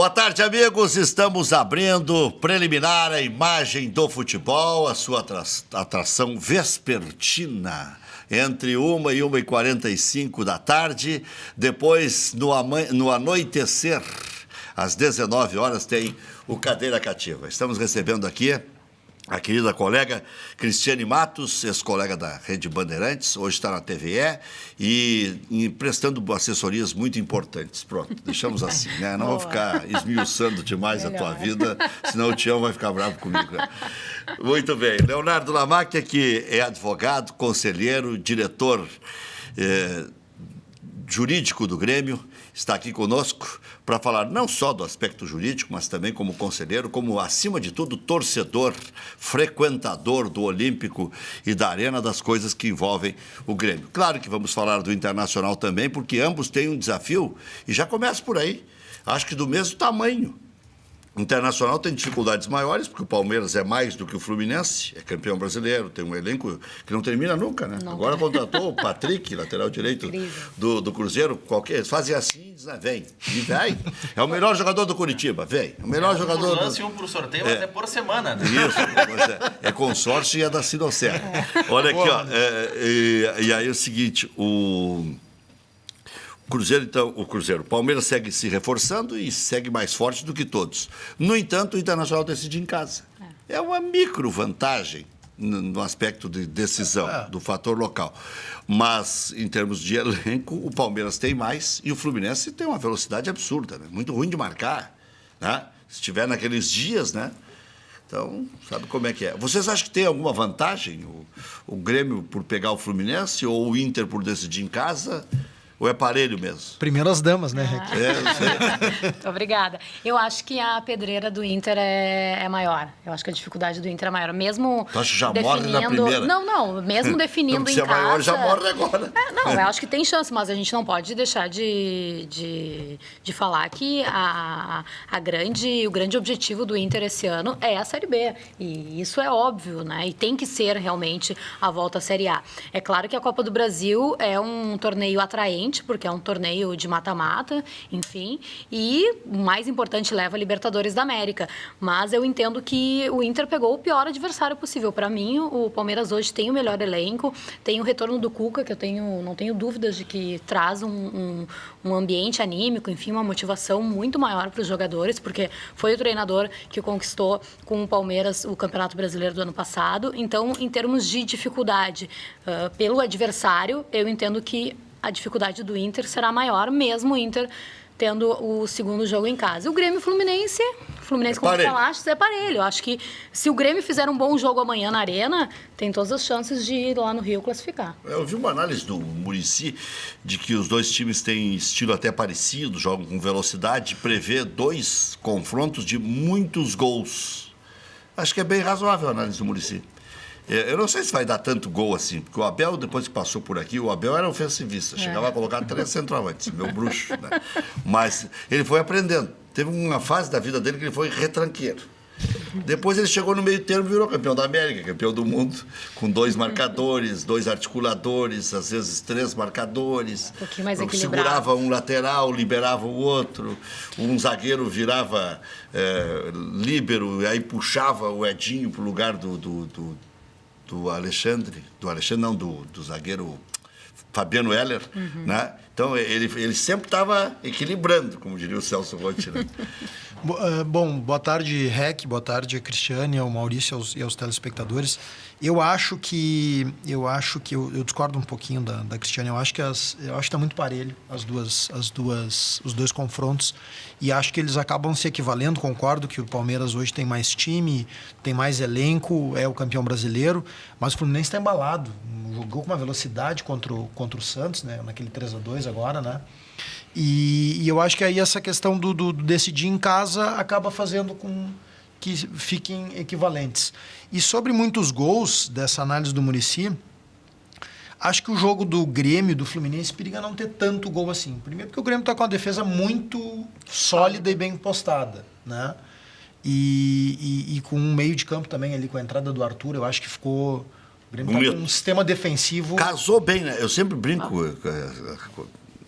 Boa tarde, amigos. Estamos abrindo preliminar a imagem do futebol, a sua atração vespertina, entre 1 e 1h45 da tarde. Depois, no anoitecer, às 19 horas, tem o Cadeira Cativa. Estamos recebendo aqui a querida colega Cristiane Matos, ex-colega da Rede Bandeirantes, hoje está na TVE e prestando assessorias muito importantes. Pronto, deixamos assim, né? Não vou ficar esmiuçando demais a tua vida, senão o Tião vai ficar bravo comigo, né? Muito bem. Leonardo Lamacchia, que é advogado, conselheiro, diretor jurídico do Grêmio, está aqui conosco para falar não só do aspecto jurídico, mas também como conselheiro, como, acima de tudo, torcedor, frequentador do Olímpico e da Arena, das coisas que envolvem o Grêmio. Claro que vamos falar do Internacional também, porque ambos têm um desafio, e já começa por aí, acho que do mesmo tamanho. O Internacional tem dificuldades maiores, porque o Palmeiras é mais do que o Fluminense, é campeão brasileiro, tem um elenco que não termina nunca, né? Não. Agora contratou o Patrick, lateral direito do Cruzeiro, eles fazem assim, vem, e vem. É o melhor jogador do Curitiba, vem. O melhor jogador. Um lance, um por sorteio, mas é por semana. Né? Isso, é consórcio e é da Sinocera. Olha aqui, ó, e aí é o seguinte, o Palmeiras segue se reforçando e segue mais forte do que todos. No entanto, o Internacional decide em casa. É uma micro vantagem no aspecto de decisão, do fator local. Mas, em termos de elenco, o Palmeiras tem mais e o Fluminense tem uma velocidade absurda, né? Muito ruim de marcar, né? Se estiver naqueles dias, né? Então, sabe como é que é. Vocês acham que tem alguma vantagem o Grêmio por pegar o Fluminense ou o Inter por decidir em casa? Ou é parelho mesmo? Primeiro as damas, né? Não sei. Muito obrigada. Eu acho que a pedreira do Inter é maior. Eu acho que a dificuldade do Inter é maior. Mesmo tu acha que já morre na primeira? Não. Mesmo definindo em casa... Se é maior, já morre agora. Não, eu acho que tem chance, mas a gente não pode deixar de falar que o grande objetivo do Inter esse ano é a Série B. E isso é óbvio, né? E tem que ser realmente a volta à Série A. É claro que a Copa do Brasil é um torneio atraente, porque é um torneio de mata-mata, enfim, e o mais importante leva a Libertadores da América. Mas eu entendo que o Inter pegou o pior adversário possível. Para mim, o Palmeiras hoje tem o melhor elenco, tem o retorno do Cuca, que não tenho dúvidas de que traz um ambiente anímico, enfim, uma motivação muito maior para os jogadores, porque foi o treinador que conquistou com o Palmeiras o Campeonato Brasileiro do ano passado. Então, em termos de dificuldade pelo adversário, eu entendo que a dificuldade do Inter será maior, mesmo o Inter tendo o segundo jogo em casa. O Grêmio e Fluminense, como tu falaste, é parelho. Eu acho que se o Grêmio fizer um bom jogo amanhã na Arena, tem todas as chances de ir lá no Rio classificar. Eu vi uma análise do Muricy de que os dois times têm estilo até parecido, jogam com velocidade, prevê 2 confrontos de muitos gols. Acho que é bem razoável a análise do Muricy. Eu não sei se vai dar tanto gol assim, porque o Abel, depois que passou por aqui, o Abel era ofensivista, chegava a colocar 3 centroavantes, meu bruxo, né? Mas ele foi aprendendo. Teve uma fase da vida dele que ele foi retranqueiro. Depois ele chegou no meio termo e virou campeão da América, campeão do mundo, com 2 marcadores, 2 articuladores, às vezes 3 marcadores. Um pouquinho mais equilibrado. Segurava um lateral, liberava o outro, um zagueiro virava líbero, e aí puxava o Edinho para o lugar do zagueiro Fabiano Heller, né? Então, ele sempre estava equilibrando, como diria o Celso Rotti, né? Bom, boa tarde, Rec, boa tarde, Cristiane, ao Maurício e aos telespectadores. Eu acho que eu discordo um pouquinho da Cristiane. Eu acho que está muito parelho os dois confrontos, e acho que eles acabam se equivalendo. Concordo que o Palmeiras hoje tem mais time, tem mais elenco, é o campeão brasileiro, mas o Fluminense está embalado. Jogou com uma velocidade contra o Santos, né? Naquele 3-2 agora, né? E eu acho que aí essa questão do decidir em casa acaba fazendo com que fiquem equivalentes. E sobre muitos gols dessa análise do Muricy, acho que o jogo do Grêmio e do Fluminense periga não ter tanto gol assim. Primeiro porque o Grêmio está com uma defesa muito sólida e bem postada, né? E com um meio de campo também ali, com a entrada do Arthur, eu acho que ficou... O Grêmio está com um sistema defensivo... Casou bem, né? Eu sempre brinco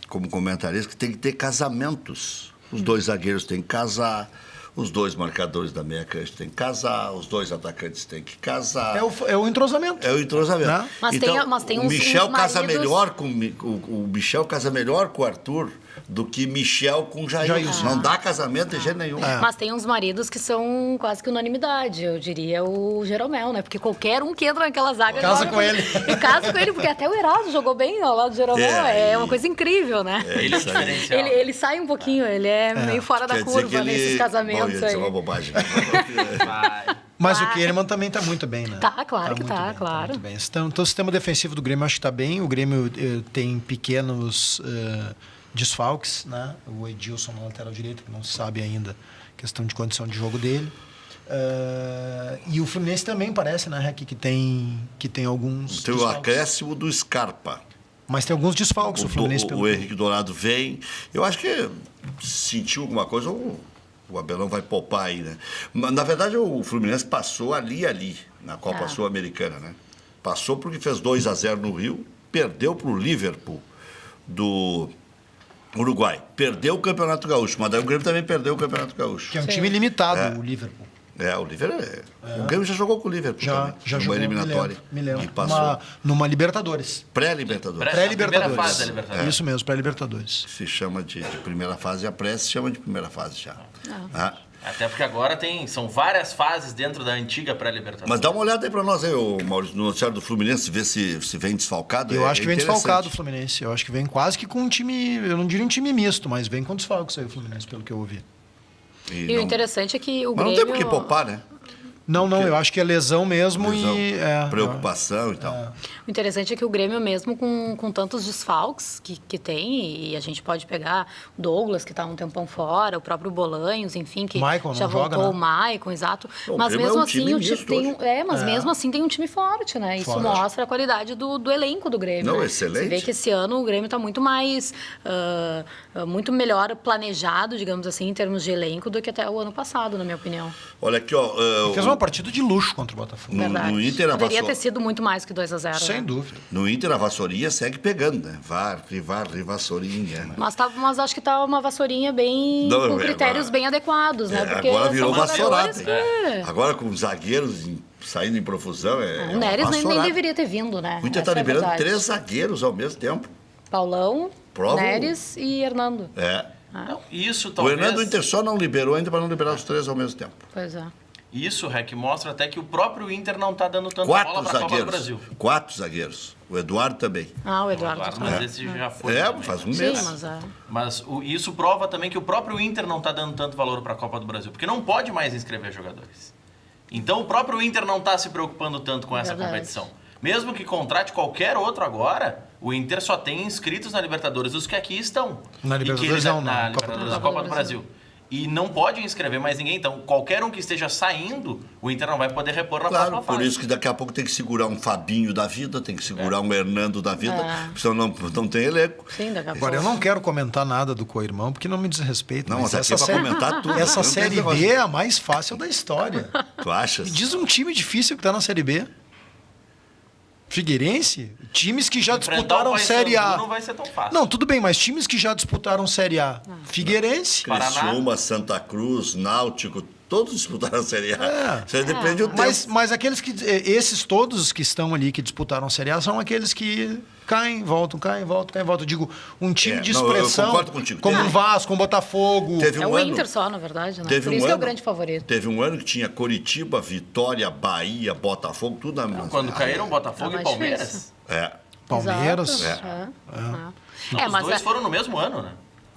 como comentarista que tem que ter casamentos Os 2 zagueiros têm que casar. Os 2 marcadores da meia cancha têm que casar, os 2 atacantes têm que casar. É o entrosamento. É o entrosamento. Né? Mas tem o uns Michel casa maridos- melhor o Michel casa melhor com o Arthur do que Michel com Jailson. Não dá casamento de jeito nenhum. Mas tem uns maridos que são quase que unanimidade, eu diria o Jeromel, né? Porque qualquer um que entra naquela zaga... Casa joga com ele. E casa com ele, porque até o Erasmo jogou bem ao lado do Jeromel. É uma coisa incrível, né? Ele é o diferencial. Ele sai um pouquinho, ele é meio fora da Quer dizer que curva ele... nesses Bom, casamentos ia dizer aí. uma bobagem. Vai. Mas o Kahneman também está muito bem, né? Tá, claro que muito tá, bem, claro. muito bem. Então, o sistema defensivo do Grêmio acho que está bem. O Grêmio tem pequenos desfalques, né? O Edilson na lateral direita, que não se sabe ainda questão de condição de jogo dele. E o Fluminense também parece, né, Rec, que tem alguns Tem o desfalques. acréscimo do Scarpa. Mas tem alguns desfalques o Fluminense. O Henrique Dourado vem. Eu acho que sentiu alguma coisa, o Abelão vai poupar aí, né? Mas, na verdade, o Fluminense passou ali, na Copa Sul-Americana, né? Passou porque fez 2-0 no Rio, perdeu para o Liverpool do Uruguai. Perdeu o Campeonato Gaúcho, mas daí o Grêmio também perdeu o Campeonato Gaúcho. Que é um time limitado, o Liverpool. O Liverpool o Grêmio já jogou com o Liverpool também, Já numa jogou, eliminatória. me lembro. E passou. Numa Libertadores. Pré-Libertadores. Pré-Libertadores. primeira fase da Libertadores. Isso mesmo, pré-Libertadores. Se chama de primeira fase, a pré se chama de primeira fase já. Até porque agora são várias fases dentro da antiga pré-Libertadores. Mas dá uma olhada aí pra nós aí, Maurício, no noticiário do Fluminense, ver se vem desfalcado. Eu acho que vem interessante. desfalcado o Fluminense. Eu acho que vem quase que com um time, eu não diria um time misto, mas vem com desfalques aí o Fluminense, pelo que eu ouvi. E não- o interessante é que o Mas Grêmio... não tem por que poupar, né? Não, eu acho que é lesão mesmo Lesão, e... preocupação e tal. O interessante é que o Grêmio, mesmo com tantos desfalques que tem, e a gente pode pegar o Douglas, que está um tempão fora, o próprio Bolanhos, enfim, que Maicon já não joga, voltou, né? o Maicon, exato. Bom, o Mas Grêmio mesmo é um assim, time o time misto tem, hoje. mesmo assim tem um time forte, né? Isso Forte. mostra a qualidade do elenco do Grêmio. Não, né? excelente. Você vê que esse ano o Grêmio está muito mais, muito melhor planejado, digamos assim, em termos de elenco, do que até o ano passado, na minha opinião. Olha aqui, ó. Fez uma partida de luxo contra o Botafogo. No Inter, a Poderia Vassou- ter sido muito mais que 2-0. Sem né? dúvida. No Inter, a vassourinha segue pegando, né? Varre, vassourinha. Mas acho que tá uma vassourinha bem Não, com critérios agora- bem adequados, né? Porque Agora virou são vassourada. jogadores que- Agora com os zagueiros saindo em profusão, é O Neres uma nem vassourada. deveria ter vindo, né? O Inter Essa está é a liberando verdade. 3 zagueiros ao mesmo tempo. Paulão, Prova o- Neres e Hernando. Não, isso O talvez... Hernando Inter só não liberou ainda para não liberar os 3 ao mesmo tempo. Pois é. Isso, Rec, mostra até que o próprio Inter não está dando tanta 4 bola para a Copa do zagueiros. Brasil. 4 zagueiros. O Eduardo também. Ah, o Eduardo. Claro, também. mas esse já foi. É, também. faz um Sim, mês. mas é. Mas isso prova também que o próprio Inter não está dando tanto valor para a Copa do Brasil, porque não pode mais inscrever jogadores. Então o próprio Inter não está se preocupando tanto com essa Verdade. competição. Mesmo que contrate qualquer outro agora, o Inter só tem inscritos na Libertadores os que aqui estão. Na E que Libertadores eles- não, na na Copa do Libertadores, Brasil. na Copa do Brasil. E não pode inscrever mais ninguém. Então, qualquer um que esteja saindo, o Inter não vai poder repor na Claro, próxima por fase. isso que daqui a pouco tem que segurar um Fabinho da vida, tem que segurar um Hernando da vida, senão não tem elenco. Sim, daqui a Agora, eu pouco. não quero comentar nada do co-irmão, porque não me diz respeito. Não, mas mas aqui é pra comentar tudo. essa Não tem Série negócio. B é a mais fácil da história. Tu achas? Me diz um time difícil que tá na Série B. Figueirense? Times que já Enfrentar o disputaram Paysandu Série A. não vai ser tão fácil. Não, tudo bem, mas times que já disputaram Série A. Figueirense. Paraná. Criciúma, Santa Cruz, Náutico, todos disputaram a Série A. É. Isso aí depende do tempo. Mas aqueles que. Esses todos que estão ali que disputaram a Série A são aqueles que caem, voltam, caem, voltam, caem, voltam. Eu digo, um time de não, eu expressão. concordo contigo. Como Teve- um Vasco, um Botafogo. Teve É um o ano, Inter só, na verdade, né? teve Por um isso que é o ano- grande favorito. Teve um ano que tinha Curitiba, Vitória, Bahia, Botafogo, tudo na mesma. Quando caíram Botafogo Tá e mais Palmeiras. difícil. É. Palmeiras. Exato. Não, os mas dois foram no mesmo ano, né?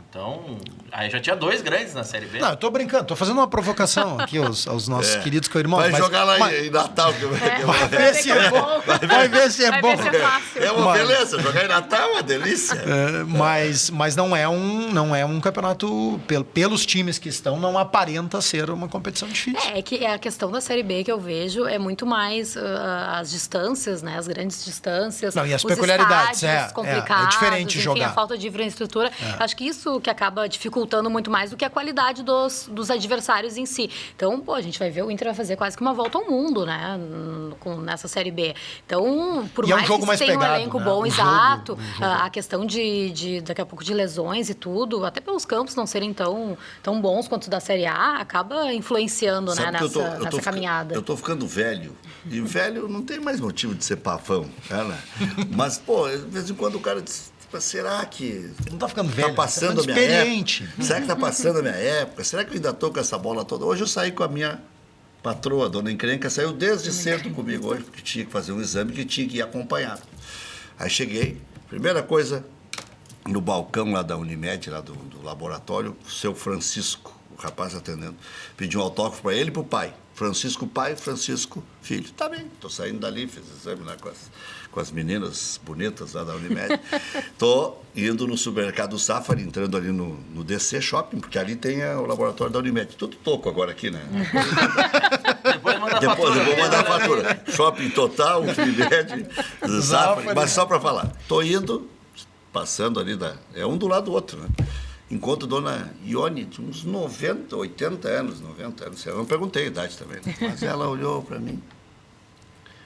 Então, aí já tinha 2 grandes na Série B. Não, eu tô brincando, tô fazendo uma provocação aqui aos nossos queridos co-irmãos. Vai mas- jogar lá mas- em Natal. Vai ver se é bom. Vai ver se é Vai bom. ver se é fácil. É uma Mas- beleza, jogar em Natal é uma delícia. Mas não é um campeonato, pelos times que estão, não aparenta ser uma competição difícil. É que é a questão da Série B que eu vejo é muito mais as distâncias, né? As grandes distâncias. Não, e as os peculiaridades, estádios é complicados, diferente enfim, jogar. a falta de infraestrutura. Acho que isso que acaba dificultando muito mais do que a qualidade dos adversários em si. Então, a gente vai ver, o Inter vai fazer quase que uma volta ao mundo, né? Nessa Série B. Então, por mais jogo que mais tenha pegado, um elenco né? bom, O exato, jogo. a questão de daqui a pouco de lesões e tudo, até pelos campos não serem tão bons quanto da Série A, acaba influenciando, né, Sabe que nessa caminhada. Eu tô ficando velho. E velho não tem mais motivo de ser pavão, né? Mas, pô, de vez em quando o cara diz, será que Não tá ficando velho, tá passando tá a minha experiente. época? Será que tá passando a minha época? Será que eu ainda tô com essa bola toda? Hoje eu saí com a minha patroa, a dona Encrenca, saiu desde cedo comigo hoje, porque tinha que fazer um exame que tinha que ir acompanhado. Aí cheguei, primeira coisa, no balcão lá da Unimed, lá do laboratório, o seu Francisco, o rapaz atendendo, pediu um autógrafo para ele e para o pai. Francisco pai, Francisco filho. Tá bem, tô saindo dali, fiz exame lá com as meninas bonitas lá da Unimed. Tô indo no supermercado Safari, entrando ali no DC Shopping, porque ali tem o laboratório da Unimed. Tudo toco agora aqui, né? Depois manda a Depois fatura. eu vou mandar a fatura. Shopping Total, Unimed, Safari. Mas só para falar, tô indo, passando ali, é um do lado do outro, né? Encontro Dona Ione, de uns 90, 80 anos, 90 anos. Eu não perguntei a idade também, né? Mas ela olhou para mim.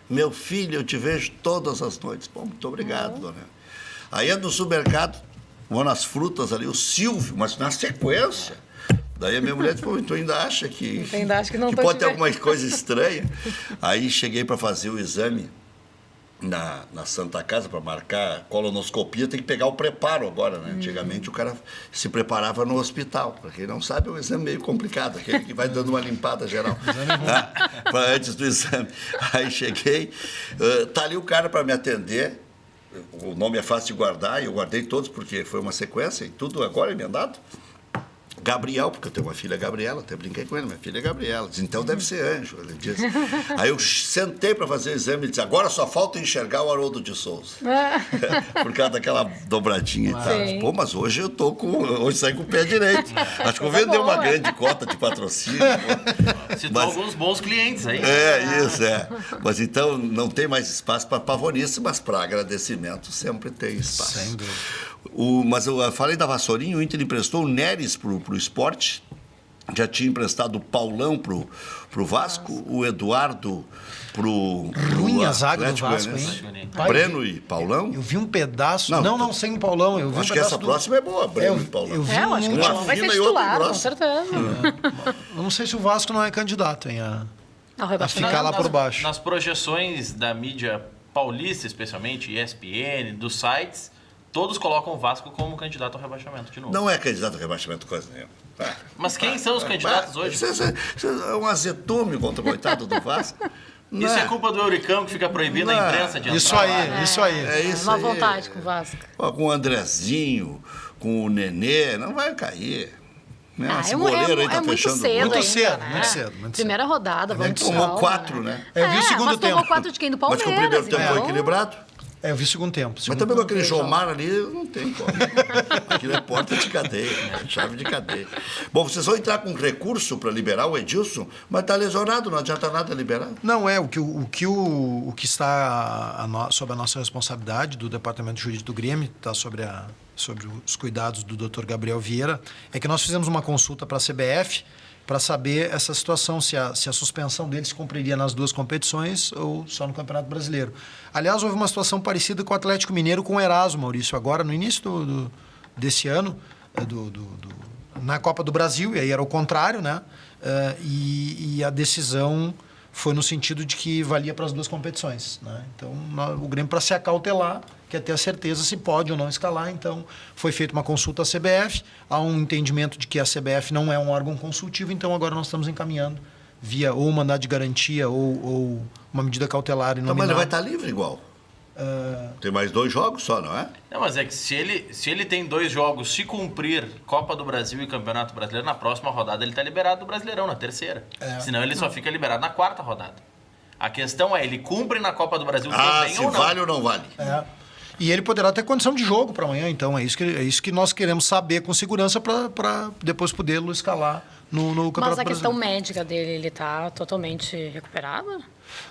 Meu filho, eu te vejo todas as noites. Bom, muito obrigado, dona. Aí ando no supermercado, vou nas frutas ali, o Silvio, mas na sequência. Daí a minha mulher disse, pô, tu ainda acha que pode ter alguma coisa estranha? Aí cheguei para fazer o exame na Santa Casa para marcar colonoscopia, tem que pegar o preparo agora, né? Antigamente o cara se preparava no hospital. Para quem não sabe, é um exame meio complicado, aquele que vai dando uma limpada geral. Antes do exame. Aí cheguei, tá ali o cara para me atender. O nome é fácil de guardar, e eu guardei todos porque foi uma sequência e tudo agora emendado. Gabriel, porque eu tenho uma filha Gabriela, até brinquei com ele, minha filha é Gabriela. Diz, então deve ser anjo, ele disse. Aí eu sentei para fazer o exame e disse, agora só falta enxergar o Haroldo de Souza. Por causa daquela dobradinha e tal. Pô, mas hoje eu tô hoje saí com o pé direito. Acho que eu vou vender uma grande cota de patrocínio. Citou alguns bons clientes aí. Isso. Mas então não tem mais espaço para pavonice, mas para agradecimento sempre tem espaço. Sem dúvida. Mas eu falei da Vassourinha, o Inter emprestou o Neres pro Sport, já tinha emprestado o Paulão pro Vasco, o Eduardo pro Ruim a zaga do Atlético Vasco, Goianiense. hein? Breno e Paulão. Eu vi um pedaço... Não, Não, sem o Paulão. Eu vi Acho um que pedaço essa próxima é boa, Breno e Paulão. Eu vi eu acho que o uma Paulão vai ser fina e outra titular, com grossa. certeza. Eu não sei se o Vasco não é candidato, hein, Ao a rebaixamento. ficar lá por baixo. Nas projeções da mídia paulista, especialmente, ESPN, dos sites, todos colocam o Vasco como candidato ao rebaixamento de novo. Não é candidato ao rebaixamento coisa nenhuma. Mas quem são os candidatos hoje? Isso é um azedume contra o coitado do Vasco. Não Isso é culpa do Euricão que fica proibindo a imprensa de entrar Isso lá. aí, isso aí. É isso Má aí. vontade com o Vasco. Ó, com o Andrezinho, com o Nenê, não vai cair. Né? Esse é goleiro aí tá muito fechando cedo muito ainda, cedo, né? muito cedo, muito Primeira rodada, vamos com Tomou calma, 4, né? Eu vi o segundo mas tempo. tomou 4 de quem? Do Mas Palmeiras. que o primeiro tempo foi então. equilibrado. Eu vi o segundo tempo. Mas Segundo também com aquele tem jogo. Jomar ali, não tem como. Aquilo é porta de cadeia, né? Chave de cadeia. Bom, vocês vão entrar com recurso para liberar o Edilson, mas está lesionado, não adianta nada liberar. Não, o que está sob a nossa responsabilidade do Departamento Jurídico do Grêmio, está sobre os cuidados do Dr. Gabriel Vieira, é que nós fizemos uma consulta para a CBF para saber essa situação, se a suspensão dele se cumpriria nas duas competições ou só no Campeonato Brasileiro. Aliás, houve uma situação parecida com o Atlético Mineiro, com o Eraso, Maurício, agora no início desse ano, na Copa do Brasil, e aí era o contrário, né? E a decisão foi no sentido de que valia para as duas competições, né? Então, o Grêmio, para se acautelar, quer ter a certeza se pode ou não escalar. Então, foi feita uma consulta à CBF, há um entendimento de que a CBF não é um órgão consultivo, então agora nós estamos encaminhando via ou mandado de garantia ou uma medida cautelar Então, mas ele vai estar livre igual. Tem mais 2 jogos só, não é? Não, mas é que se ele tem 2 jogos, se cumprir Copa do Brasil e Campeonato Brasileiro, na próxima rodada ele está liberado do Brasileirão, na terceira. Senão ele só fica liberado na 4ª rodada. A questão é, ele cumpre na Copa do Brasil também se ou não? vale ou não vale. E ele poderá ter condição de jogo para amanhã, então é isso que nós queremos saber com segurança para depois podê-lo escalar no Campeonato Mas a questão Brasileiro. médica dele, ele está totalmente recuperado?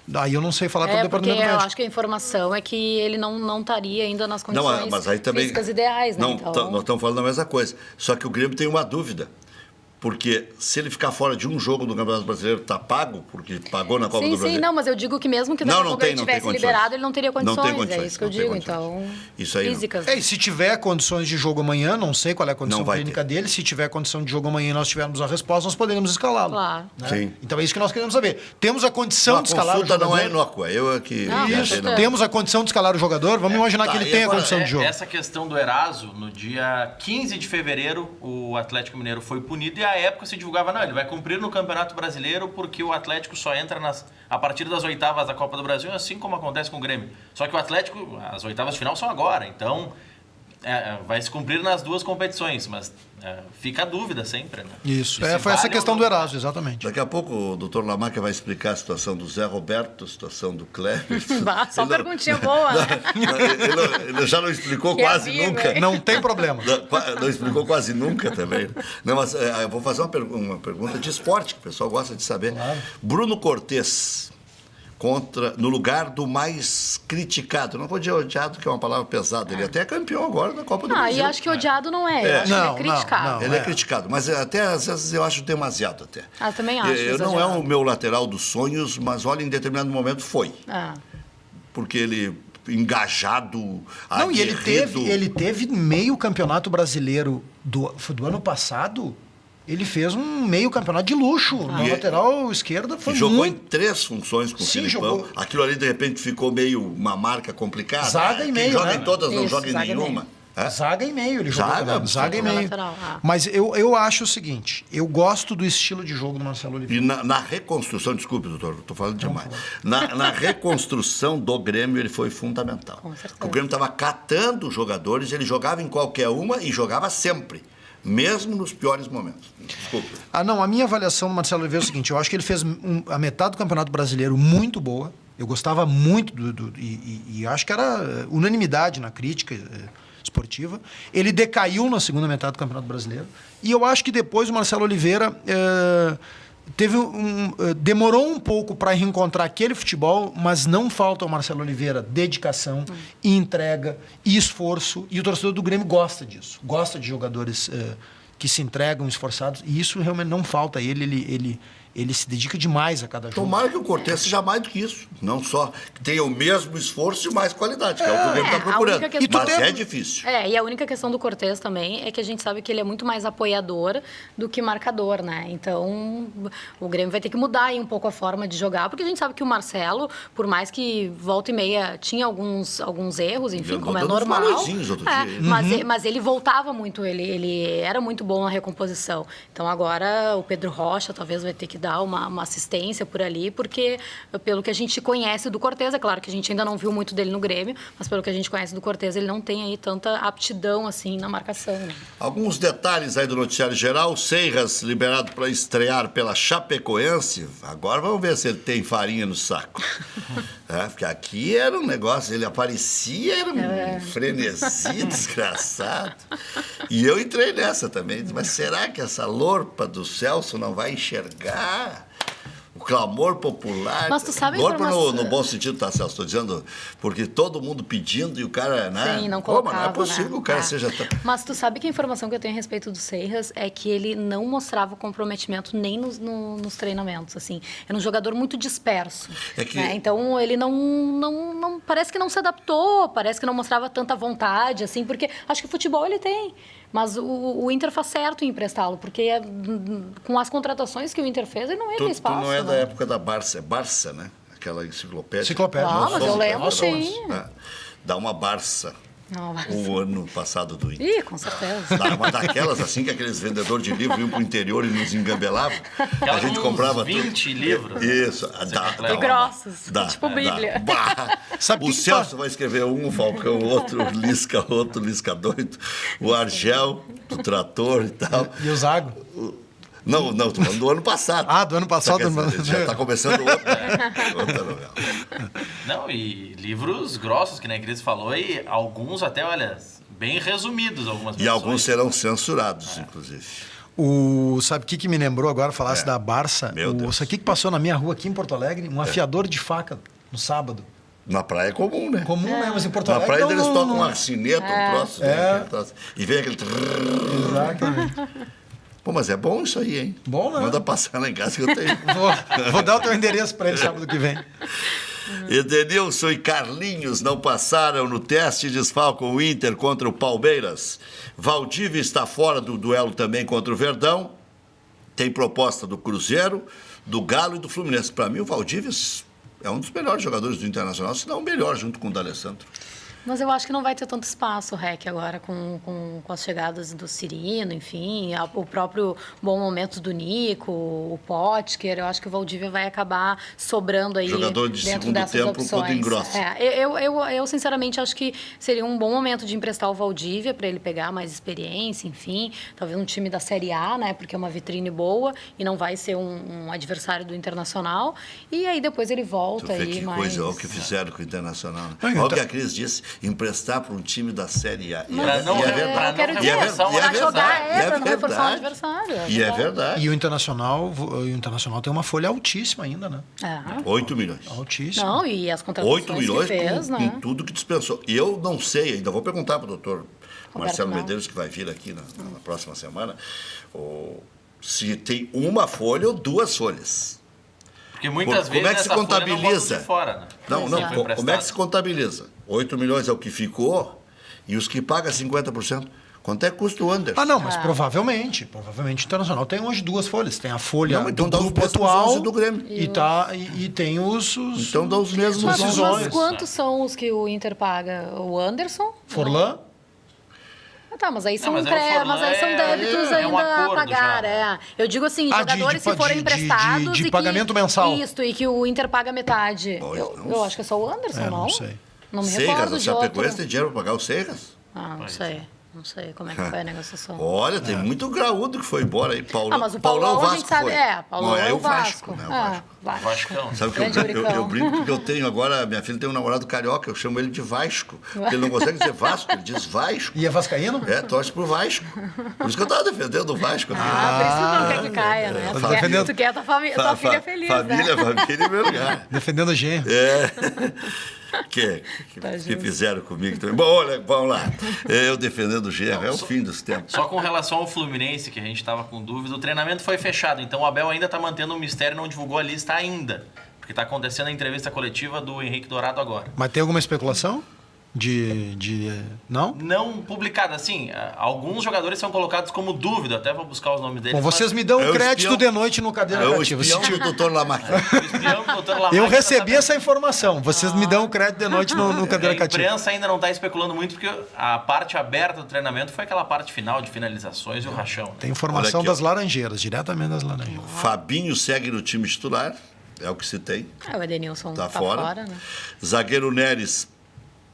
Daí eu não sei falar pelo porque departamento eu médico. acho que a informação é que ele não estaria ainda nas condições mas aí também, físicas ideais, né? Não, Então... nós estamos falando da mesma coisa. Só que o Grêmio tem uma dúvida. Porque se ele ficar fora de um jogo do Campeonato Brasileiro, tá pago, porque pagou na Copa do Brasil. Sim, não, mas eu digo que mesmo que daqui a pouco ele tivesse liberado, ele não teria condições. Não tem condições. É isso que eu digo, então. Isso aí físicas. E se tiver condições de jogo amanhã, não sei qual é a condição clínica ter. dele, se tiver condição de jogo amanhã e nós tivermos a resposta, nós poderemos escalá-lo. Claro. Né? Sim. Então é isso que nós queremos saber. Temos a condição de escalar o jogador? A consulta não é inócua, eu aqui... Isso, temos a condição de escalar o jogador? Vamos imaginar que ele tenha a condição de jogo. Essa questão do Eraso, no dia 15 de fevereiro, o Atlético Mineiro foi punido e à época se divulgava, não, ele vai cumprir no Campeonato Brasileiro porque o Atlético só entra a partir das oitavas da Copa do Brasil, assim como acontece com o Grêmio. Só que o Atlético, as oitavas de final são agora, então vai se cumprir nas duas competições, mas fica a dúvida sempre, né? Isso, foi essa questão do Eraso, exatamente. Daqui a pouco o doutor Lamarca vai explicar a situação do Zé Roberto, a situação do Kleber. Só perguntinha boa, né? Ele já não explicou Que quase amigo, nunca. hein? Não tem problema. Não explicou quase nunca também. Não, mas eu vou fazer uma pergunta de esporte, que o pessoal gosta de saber. Claro. Bruno Cortez, no lugar do mais criticado. Não vou dizer odiado, que é uma palavra pesada. Ele até é campeão agora da Copa do Brasil. E acho que odiado não é. Eu acho que ele é criticado. não. Ele é criticado, mas até às vezes eu acho demasiado até. Também acho. Não é o meu lateral dos sonhos, mas olha, em determinado momento foi. Porque ele engajado, Não, e aguerrido. ele teve meio campeonato brasileiro do ano passado. Ele fez um meio campeonato de luxo. Na lateral esquerda foi jogou muito... em 3 funções com o Filipão. Jogou. Aquilo ali, de repente, ficou meio uma marca complicada. Zaga e meio, Quem joga né? em todas, não Isso, joga em zaga e nenhuma. Zaga e meio, ele jogou. Zaga e meio. Lateral, Mas eu acho o seguinte, eu gosto do estilo de jogo do Marcelo Oliveira. E na reconstrução, desculpe, doutor, estou falando demais. Na reconstrução do Grêmio, ele foi fundamental. Com certeza. O Grêmio estava catando jogadores, ele jogava em qualquer uma e jogava sempre. Mesmo nos piores momentos. Desculpe. Não, a minha avaliação do Marcelo Oliveira é o seguinte, eu acho que ele fez a metade do Campeonato Brasileiro muito boa. Eu gostava muito e acho que era unanimidade na crítica esportiva. Ele decaiu na segunda metade do Campeonato Brasileiro. E eu acho que depois o Marcelo Oliveira demorou um pouco para reencontrar aquele futebol, mas não falta ao Marcelo Oliveira dedicação, e entrega e esforço. E o torcedor do Grêmio gosta disso. Gosta de jogadores que se entregam, esforçados. E isso realmente não falta a ele. Ele se dedica demais a cada jogo. Tomara que o Cortez seja mais do que isso. Não só que tenha o mesmo esforço e mais qualidade, que é o que o Grêmio está procurando. Mas é difícil. E a única questão do Cortez também é que a gente sabe que ele é muito mais apoiador do que marcador, né? Então, o Grêmio vai ter que mudar aí um pouco a forma de jogar, porque a gente sabe que o Marcelo, por mais que volta e meia tinha alguns erros, enfim, como é normal. Mas ele voltava muito, ele era muito bom na recomposição. Então, agora o Pedro Rocha talvez vai ter que dar uma assistência por ali, porque pelo que a gente conhece do Cortez, é claro que a gente ainda não viu muito dele no Grêmio, mas pelo que a gente conhece do Cortez, ele não tem aí tanta aptidão assim na marcação. Né? Alguns detalhes aí do noticiário geral. Seiras liberado para estrear pela Chapecoense. Agora vamos ver se ele tem farinha no saco. Porque aqui era um negócio, ele aparecia, era um frenesi desgraçado. E eu entrei nessa também. Mas será que essa lorpa do Celso não vai enxergar o clamor popular? Mas tu sabe lorpa no bom sentido, tá, Celso? Estou dizendo, porque todo mundo pedindo e o cara, né? Sim, não colocava, não é possível, né? O cara seja tão... Mas tu sabe que a informação que eu tenho a respeito do Seiras é que ele não mostrava comprometimento nem nos treinamentos, assim. Era um jogador muito disperso. Né? Então, ele não parece que não se adaptou, parece que não mostrava tanta vontade, assim, porque acho que futebol ele tem. Mas o Inter faz certo em emprestá-lo, porque com as contratações que o Inter fez, ele não ia ter espaço. Tu não é da época da Barça, é Barça, né? Aquela enciclopédia. Mas eu lembro, sim. Dá uma Barça. O ano passado do Inter. Ih, com certeza. Uma daquelas assim que aqueles vendedores de livro iam pro interior e nos engabelavam. A gente comprava 20 livros. Isso. E grossos. Tipo Bíblia. O Celso vai escrever um, o Falcão outro, o Lisca outro, o Lisca doido, o Argel, do Trator e tal. E o Zago? Não, tô falando do ano passado. Do ano passado. Já está começando outra novela. Não, e livros grossos, que nem a Cris falou, e alguns até, olha, bem resumidos algumas pessoas. E alguns serão censurados, inclusive. Sabe o que me lembrou agora, falasse da Barça? Meu Deus. Sabe o que passou na minha rua aqui em Porto Alegre? Um afiador de faca no sábado. Na praia é comum, né? Comum, né? Mas em Porto Na Alegre... praia não, eles não, tocam não. uma sineta, um troço, né? Aquele troço. E vem aquele... Exatamente. Pô, mas é bom isso aí, hein? Bom, né? Manda passar lá em casa que eu tenho. Vou dar o teu endereço para ele sábado que vem. Edenilson e Carlinhos não passaram no teste e desfalcam o Inter contra o Palmeiras. Valdívia está fora do duelo também contra o Verdão. Tem proposta do Cruzeiro, do Galo e do Fluminense. Para mim, o Valdívia é um dos melhores jogadores do Internacional, se não o melhor, junto com o D'Alessandro. Mas eu acho que não vai ter tanto espaço, Rec, agora com as chegadas do Cirino, enfim, o próprio bom momento do Nico, o Potker. Eu acho que o Valdívia vai acabar sobrando aí Jogador de dentro segundo dessas tempo, opções. quando engrossa. Eu sinceramente acho que seria um bom momento de emprestar o Valdívia para ele pegar mais experiência, enfim, talvez um time da Série A, né, porque é uma vitrine boa e não vai ser um adversário do Internacional. E aí depois ele volta Tu vê aí que mais... coisa, olha o que fizeram com o Internacional. Né? Não, Olha o que a Cris disse, emprestar para um time da Série A. Pra não- Eu quero dizer, reforçar pra jogar e é pra não reforçar o verdade. adversário. E é verdade. E o Internacional tem uma folha altíssima ainda, né? 8 milhões. Altíssima. Não, e as contratações 8 milhões que fez, com né? tudo que dispensou. E eu não sei, ainda vou perguntar para o doutor Marcelo Melo. Medeiros, que vai vir aqui na próxima semana, se tem uma folha ou duas folhas. Porque muitas Como vezes é que se essa folha não volta contabiliza? de fora, né? Não, Sim, não. foi Como é emprestado. que se contabiliza? 8 milhões é o que ficou e os que pagam 50%. Quanto é que custa o Anderson? Ah, não, mas provavelmente o Internacional tem hoje duas folhas. Tem a folha Não, mas então do dá os grupo mesmos atual 11 do Grêmio. e tem os Então dá os mesmos Mas- Mas decisões. quantos são os que o Inter paga? O Anderson? Forlan. Ah, tá, mas aí são, mas aí o Forlan mas aí são débitos é um ainda a acordo pagar, já. Eu digo assim, Ah, jogadores que forem emprestados de e pagamento que, mensal. Isso, e que o Inter paga metade. Pois não. Eu acho que é só o Anderson, não? Não sei. Não me Seiras, recordo a de outro. Chapecoense tem dinheiro para pagar o Seiras? Ah, não sei. Não sei como é que foi a negociação. Olha, tem muito graúdo que foi embora aí. Paulão, Ah, mas o Paulão a gente sabe... foi. Paulão Não, é o Vasco, Vasco. né? O Vasco. Vascão. Sabe que Grande eu Bricão. brinco porque eu tenho agora, minha filha tem um namorado carioca, eu chamo ele de Vasco. Porque ele não consegue dizer Vasco, ele diz Vasco. E é vascaíno? Torce pro Vasco. Por isso que eu estava defendendo o Vasco. Né? Por isso tu não quer que caia, né? Tá defendendo- Tu quer tua filha feliz, família, né? família em meu lugar. Defendendo o genro. Que justo. fizeram comigo também. Bom, olha, vamos lá. Eu defendendo o Gerro, é o fim dos tempos. Só com relação ao Fluminense, que a gente estava com dúvida, o treinamento foi fechado. Então o Abel ainda está mantendo um mistério, não divulgou a lista ainda. Porque está acontecendo a entrevista coletiva do Henrique Dourado agora. Mas tem alguma especulação? Não? Não publicada, assim, alguns jogadores são colocados como dúvida, até vou buscar os nomes deles. Bom, vocês me dão É o crédito espião- de noite no Cadeira É o Cativa. espião do doutor Lamarck. O espião do Dr. Lamarck Eu tá recebi sabendo. essa informação. Vocês me dão crédito de noite no Cadeira A Cativa. imprensa ainda não está especulando muito, porque a parte aberta do treinamento foi aquela parte final de finalizações e o rachão. Né? Tem informação Olha aqui, das Laranjeiras, diretamente das Laranjeiras. Fabinho segue no time titular, é o que se tem. O Edenilson Tá tá fora. fora, né? Zagueiro Neres,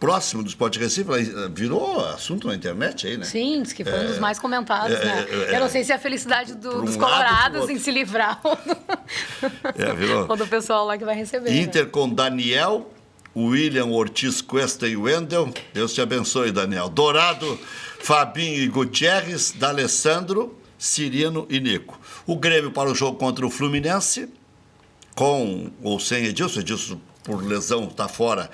próximo do Sport Recife, virou assunto na internet aí, né? Sim, diz que foi um dos mais comentados, né? Eu não sei se é a felicidade dos lado, colorados pro em se livrar Virou. ou do pessoal lá que vai receber. né? Inter com Daniel, William, Ortiz, Cuesta e Wendel. Deus te abençoe, Daniel. Dourado, Fabinho e Gutierrez, D'Alessandro, Cirino e Nico. O Grêmio para o jogo contra o Fluminense, com ou sem Edilson. Edilson, por lesão, está fora.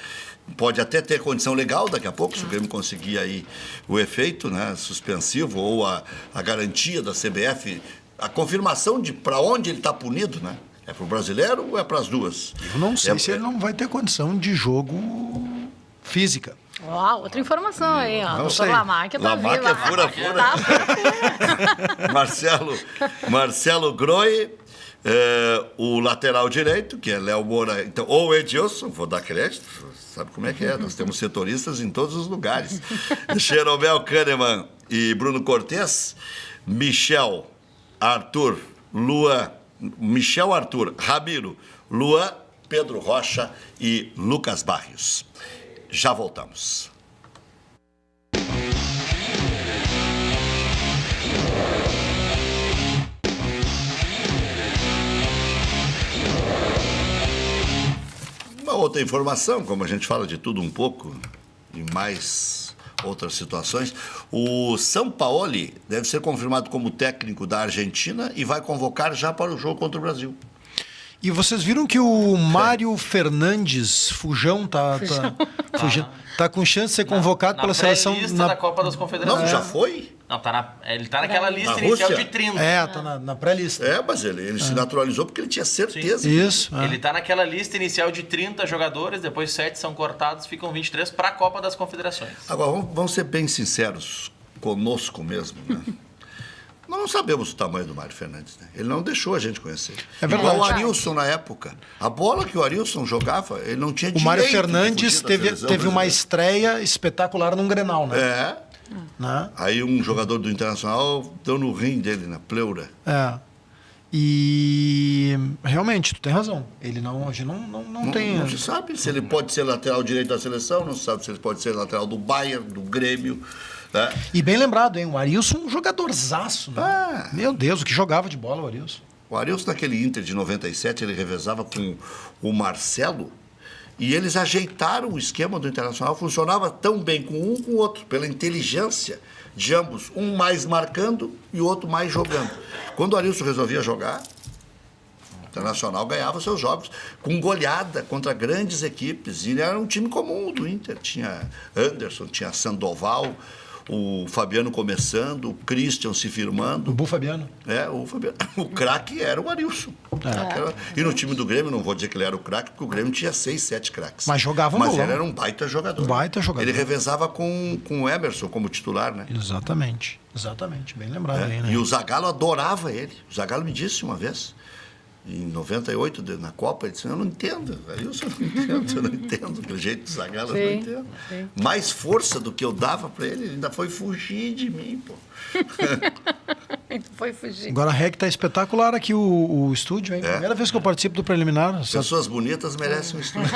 Pode até ter condição legal daqui a pouco, se o Grêmio conseguir aí o efeito, né, suspensivo ou a garantia da CBF, a confirmação de para onde ele está punido, né? É para o brasileiro ou é para as duas? Eu não sei se ele não vai ter condição de jogo física. Ó, outra informação aí, ó. Não Doutor sei. Lamarck tá Lamarck vivo. é fura-fura. Marcelo Groi, o lateral direito, que é Léo Moura, então, ou Edilson, vou dar crédito, sabe como é que é, nós temos setoristas em todos os lugares. Jeromel Kahneman e Bruno Cortes, Michel, Arthur, Ramiro, Luan, Pedro Rocha e Lucas Barrios. Já voltamos. Uma outra informação, como a gente fala de tudo um pouco e mais outras situações. O Sampaoli deve ser confirmado como técnico da Argentina e vai convocar já para o jogo contra o Brasil. E vocês viram que o Mário Fernandes, Fujão, tá com chance de ser convocado pela seleção da Copa das Confederações. Não, já foi? Não, ele tá naquela lista inicial de 30. Tá na pré-lista. Mas ele se naturalizou porque ele tinha certeza. Isso. Ele tá naquela lista inicial de 30 jogadores, depois 7 são cortados, ficam 23 para a Copa das Confederações. Agora, vamos ser bem sinceros conosco mesmo, né? Nós não sabemos o tamanho do Mário Fernandes, né? Ele não deixou a gente conhecer. É verdade. Igual o Arilson na época. A bola que o Arilson jogava, ele não tinha direito. O Mário Fernandes teve uma estreia espetacular num Grenal, né? Né? Aí um jogador do Internacional deu no rim dele, na pleura. E realmente, tu tem razão. Ele não tem... Não se sabe se ele pode ser lateral direito da seleção, não se sabe se ele pode ser lateral do Bayern, do Grêmio. Né? E bem lembrado, hein? O Arilson um jogadorzaço, né? Meu Deus, o que jogava de bola o Arilson. O Arilson, naquele Inter de 97, ele revezava com o Marcelo e eles ajeitaram o esquema do Internacional. Funcionava tão bem com um com o outro, pela inteligência de ambos. Um mais marcando e o outro mais jogando. Quando o Arilson resolvia jogar, o Internacional ganhava seus jogos com goleada contra grandes equipes. E era um time comum do Inter. Tinha Anderson, tinha Sandoval, o Fabiano começando, o Christian se firmando. O Bu Fabiano. O Fabiano. O craque era o Arilson. E no time do Grêmio, não vou dizer que ele era o craque, porque o Grêmio tinha 6, 7 craques. Mas jogava Mas ele era um baita jogador. Ele revezava com o Emerson como titular, né? Exatamente, bem lembrado aí, né? E o Zagallo adorava ele. O Zagallo me disse uma vez, em 98, na Copa, ele disse, eu não entendo, Arilson, eu não entendo, aquele jeito do Zagallo, eu não entendo. Mais força do que eu dava para ele ainda foi fugir de mim, pô. Foi fugir. Agora a REC tá espetacular aqui o estúdio, hein? Primeira vez que eu participo do preliminar. Pessoas bonitas merecem um estúdio.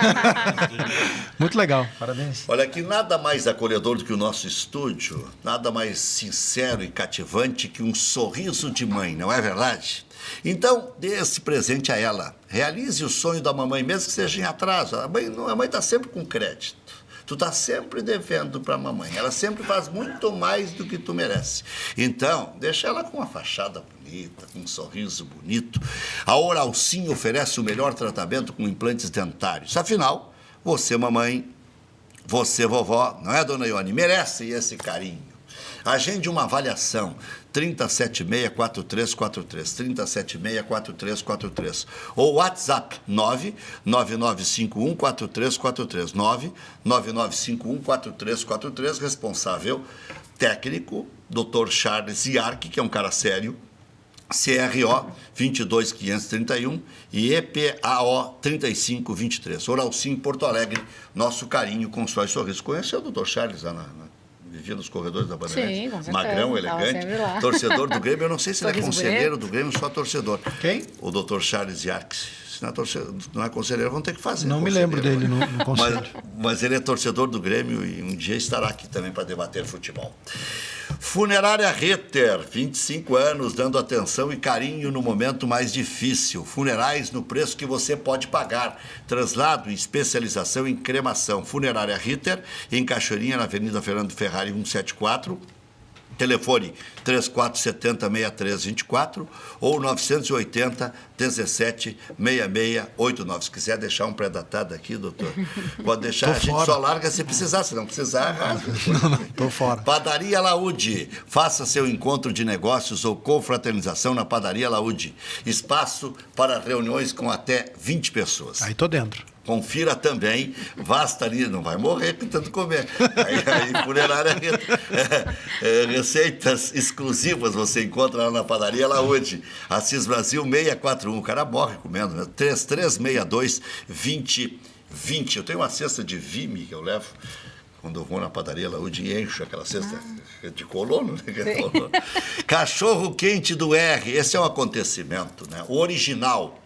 Muito legal, parabéns. Olha, aqui nada mais acolhedor do que o nosso estúdio, nada mais sincero e cativante que um sorriso de mãe, não é verdade? Então, dê esse presente a ela. Realize o sonho da mamãe, mesmo que seja em atraso. A mãe está sempre com crédito. Tu está sempre devendo para a mamãe. Ela sempre faz muito mais do que tu merece. Então, deixa ela com uma fachada bonita, com um sorriso bonito. A Oralcim oferece o melhor tratamento com implantes dentários. Afinal, você, mamãe, você, vovó, não é, dona Ione? Merece esse carinho. Agende uma avaliação, 3076-4343, 3076-4343. Ou WhatsApp, 99951-4343, 99951-4343, responsável técnico, Dr. Charles Iarque, que é um cara sério, CRO 22531 e EPAO 3523. Oralcim, Porto Alegre, nosso carinho constrói sorriso. Conheceu o Dr. Charles lá vivia nos corredores da Bandeirantes? Sim, com certeza. Magrão, elegante, torcedor do Grêmio. Eu não sei se ele é conselheiro do Grêmio, só torcedor. Quem? O Dr. Charles Iarques. Se não é conselheiro, vão ter que fazer. Não me lembro dele no conselho. Mas ele é torcedor do Grêmio e um dia estará aqui também para debater futebol. Funerária Ritter, 25 anos, dando atenção e carinho no momento mais difícil. Funerais no preço que você pode pagar. Traslado e especialização em cremação. Funerária Ritter, em Cachoeirinha, na Avenida Fernando Ferrari, 174. Telefone 3470-6324 ou 980-17-6689. Se quiser deixar um pré-datado aqui, doutor, pode deixar. A gente só larga se precisar, se não precisar, rasga. Não, tô fora. Padaria Laúde. Faça seu encontro de negócios ou confraternização na Padaria Laúde. Espaço para reuniões com até 20 pessoas. Aí tô dentro. Confira também, basta ali, não vai morrer com tanto comer. Aí funerária, receitas exclusivas você encontra lá na Padaria Laúde. Assis Brasil 641, o cara morre comendo, né? 3362-2020. Eu tenho uma cesta de vime que eu levo quando eu vou na Padaria Laúde e encho aquela cesta de colono, né? Cachorro quente do R, esse é um acontecimento, né? O original.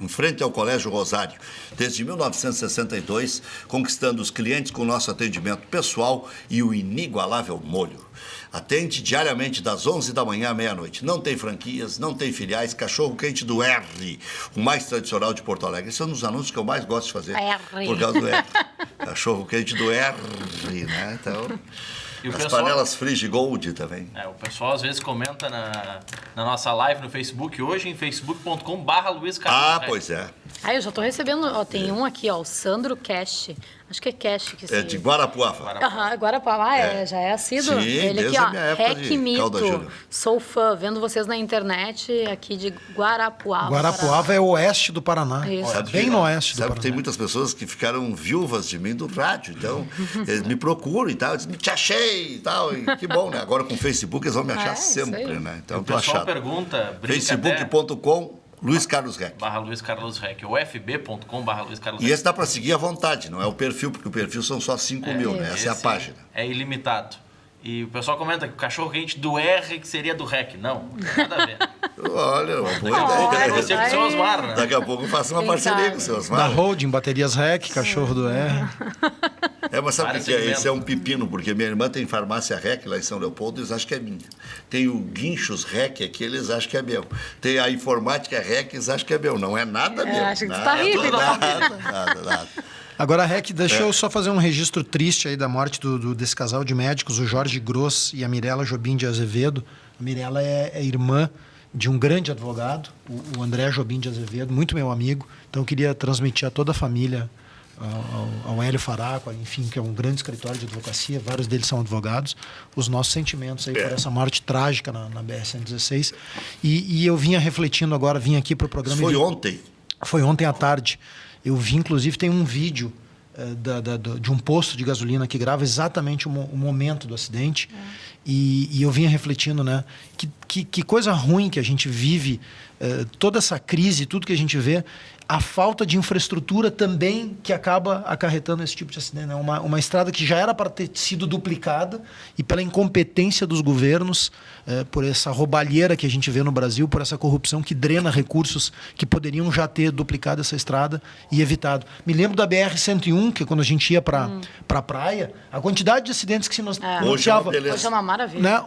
em frente ao Colégio Rosário, desde 1962, conquistando os clientes com nosso atendimento pessoal e o inigualável molho. Atende diariamente das 11 da manhã à meia-noite. Não tem franquias, não tem filiais. Cachorro quente do R, o mais tradicional de Porto Alegre. Esse é um dos anúncios que eu mais gosto de fazer. R. Por causa do R. Cachorro quente do R, né? Então, E o as pessoal- panelas Frigigold também. O pessoal às vezes comenta na nossa live no Facebook hoje, em facebook.com/Luiz Carlos Ah, Reck. pois é. Eu já tô recebendo, tem um aqui, ó, o Sandro Cash. Acho que é Cash que É de Guarapuava. Aham, Guarapuava, já é assíduo. Sim, Ele desde aqui, a ó, minha época de Rec Calda Mito. Júnior. Sou fã, vendo vocês na internet aqui de Guarapuava. Guarapuava é o oeste do Paraná. Isso. É bem no oeste do Sabe que Paraná. tem muitas pessoas que ficaram viúvas de mim do rádio, então eles me procuram e tal, eu disse, te achei e tal, e que bom, né? Agora com o Facebook eles vão me achar isso sempre, aí. né? Então O eu tô pessoal achado. pergunta, brinca até, Facebook.com Luiz Carlos Reck. /Luiz Carlos Reck, ou fb.com/Luiz Carlos E Reck. esse dá para seguir à vontade, não é o perfil, porque o perfil são só 5 mil, né? Essa é a Esse página. É ilimitado. E o pessoal comenta que o cachorro quente do R que seria do Rec. Não, nada a ver. Olha, uma boa Olha, ideia. Você com o seu Osmar, né? Daqui a pouco eu faço uma Quem parceria sabe? com o seu Da Osmar. Holding, Baterias Rec, Cachorro do R. Mas sabe o Vários que é? segmentos. Esse é um pepino, porque minha irmã tem farmácia REC lá em São Leopoldo, eles acham que é minha. Tem o Guinchos REC aqui, eles acham que é meu. Tem a Informática REC, eles acham que é meu. Não é nada meu. acho que tu nada, tá rico, então. nada. Agora, Rec, deixa eu só fazer um registro triste aí da morte desse casal de médicos, o Jorge Gross e a Mirela Jobim de Azevedo. A Mirela é irmã de um grande advogado, o André Jobim de Azevedo, muito meu amigo. Então, eu queria transmitir a toda a família, ao Hélio Faraco, enfim, que é um grande escritório de advocacia, vários deles são advogados, os nossos sentimentos aí por essa morte trágica na BR-116. E eu vinha refletindo agora, vim aqui para o programa... Foi ontem. Foi ontem à tarde. Eu vi, inclusive, tem um vídeo de um posto de gasolina que grava exatamente o momento do acidente. E eu vinha refletindo, né? Que coisa ruim que a gente vive, toda essa crise, tudo que a gente vê, a falta de infraestrutura também que acaba acarretando esse tipo de acidente. Né? Uma estrada que já era para ter sido duplicada e pela incompetência dos governos, por essa roubalheira que a gente vê no Brasil, por essa corrupção que drena recursos que poderiam já ter duplicado essa estrada e evitado. Me lembro da BR-101, que quando a gente ia para a praia, a quantidade de acidentes que se noticiava... Hoje é uma beleza. Hoje é uma maravilha. Né?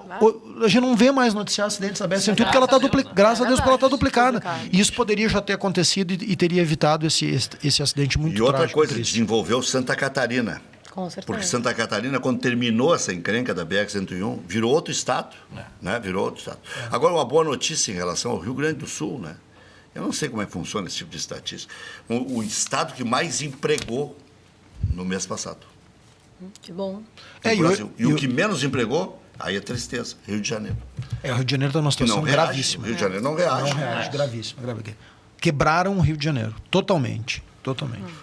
A gente não vê mais noticiar acidentes da BR-101 porque ela está duplicada. Graças a Deus, porque ela está duplicada. E isso poderia já ter acontecido e teria evitado esse acidente muito E outra trágico, coisa, triste. desenvolveu Santa Catarina. Com certeza. Porque Santa Catarina, quando terminou essa encrenca da BR-101, virou outro estado. Né? Virou outro estado. Agora, uma boa notícia em relação ao Rio Grande do Sul, né? Eu não sei como é que funciona esse tipo de estatística. O estado que mais empregou no mês passado. Que bom. No E Brasil. o- E o que menos empregou, aí é tristeza, Rio de Janeiro. o Rio de Janeiro está numa Que não situação reage. O gravíssima. Rio de Janeiro não reage. Não reage, gravíssima. Quebraram o Rio de Janeiro. Totalmente.